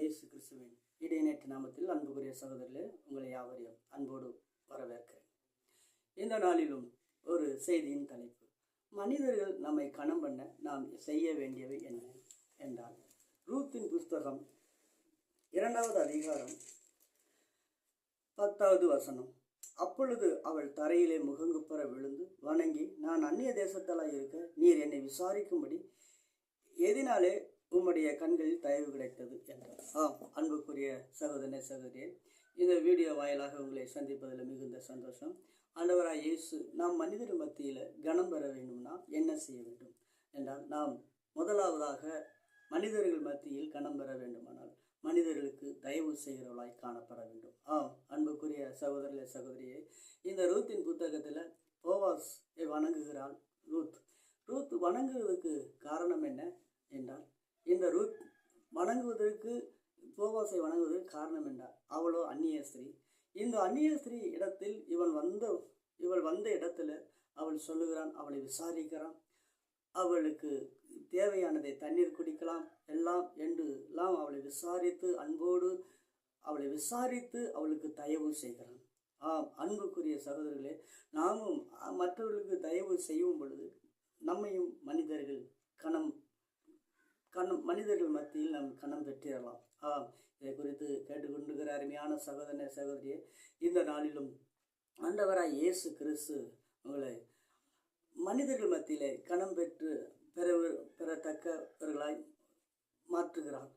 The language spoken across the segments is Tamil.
இயேசு கிறிஸ்துவின் இடைநேற்று நாமத்தில் அன்புக்குரிய சகோதரர்களே, உங்களை யாவரையும் அன்போடு வரவேற்கிறேன். இந்த நாளிலும் ஒரு செய்தியின் தலைப்பு, மனிதர்கள் நம்மை கனம் பண்ண நாம் செய்ய வேண்டியவை என்ன என்றால், ரூத்தின் புஸ்தகம் 2வது அதிகாரம் 10வது வசனம். அப்பொழுது அவள் தரையிலே முகங்குப்புற விழுந்து வணங்கி, நான் அந்நிய தேசத்தலாய் இருக்க நீர் என்னை விசாரிக்கும்படி எதினாலே உம்முடைய கண்களில் தயவு கிடைத்தது என்றார். அன்புக்குரிய சகோதரனே, சகோதரியே, இந்த வீடியோ வாயிலாக உங்களை சந்திப்பதில் மிகுந்த சந்தோஷம். ஆண்டவராய் இயேசு நாம் மனிதர் மத்தியில் கனம் பெற வேண்டும்னா என்ன செய்ய வேண்டும் என்றால், நாம் முதலாவதாக மனிதர்கள் மத்தியில் கனம் பெற வேண்டுமானால் மனிதர்களுக்கு தயவு செய்கிறவர்களாய் காணப்பட வேண்டும். அன்புக்குரிய சகோதரர்களே, சகோதரியே, இந்த ரூத்தின் புத்தகத்தில் போவாஸை வணங்குகிறாள் ரூத் வணங்குவதற்கு காரணம் என்ன என்றால், இந்த ரூத் வணங்குவதற்கு போவாஸை வணங்குவதற்கு காரணம் என்றால், அவளோ அந்நிய ஸ்திரீ. இந்த அந்நிய ஸ்திரீ இடத்தில் இவள் வந்த இடத்துல அவள் சொல்லுகிறான், அவளை விசாரிக்கிறான், அவளுக்கு தேவையானதை தண்ணீர் குடிக்கலாம் எல்லாம் என்றெல்லாம் அவளை விசாரித்து அன்போடு அவளை விசாரித்து அவளுக்கு தயவு செய்கிறான். அன்புக்குரிய சகோதரர்களே, நாமும் மற்றவர்களுக்கு தயவு செய்யும் பொழுது நம்மையும் மனிதர்கள் மத்தியில் நாம் கனம் பெற்றிடலாம். இதை குறித்து கேட்டுக்கொண்டிருக்கிற அருமையான சகோதரனே, சகோதரியே, இந்த நாளிலும் ஆண்டவராய் இயேசு கிறிஸ்து உங்களை மனிதர்கள் மத்தியிலே கனம் பெறத்தக்கவர்களாய் மாற்றுகிறார்.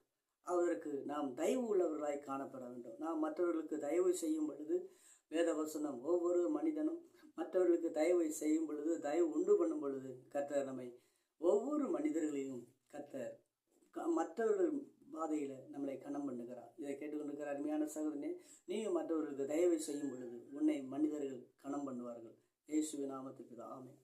அவருக்கு நாம் தயவு உள்ளவர்களாய் காணப்பட வேண்டும். நாம் மற்றவர்களுக்கு தயவு செய்யும் பொழுது, வேதவசனம் ஒவ்வொரு மனிதனும் மற்றவர்களுக்கு தயவை செய்யும் பொழுது, தயவு உண்டு பண்ணும் பொழுது, கர்த்தர் நம்மை ஒவ்வொரு மனிதர்களையும் கர்த்தர் மற்றவர்கள் பாதையில் நம்மளை கனம் பண்ணுகிறார். இதை கேட்டுக்கொண்டிருக்கிற அருமையான சகோதரனே, நீயும் மற்றவர்களுக்கு தயவை செய்யும் பொழுது உன்னை மனிதர்கள் கனம் பண்ணுவார்கள். இயேசுவின் நாமத்துக்கு ஆமென்.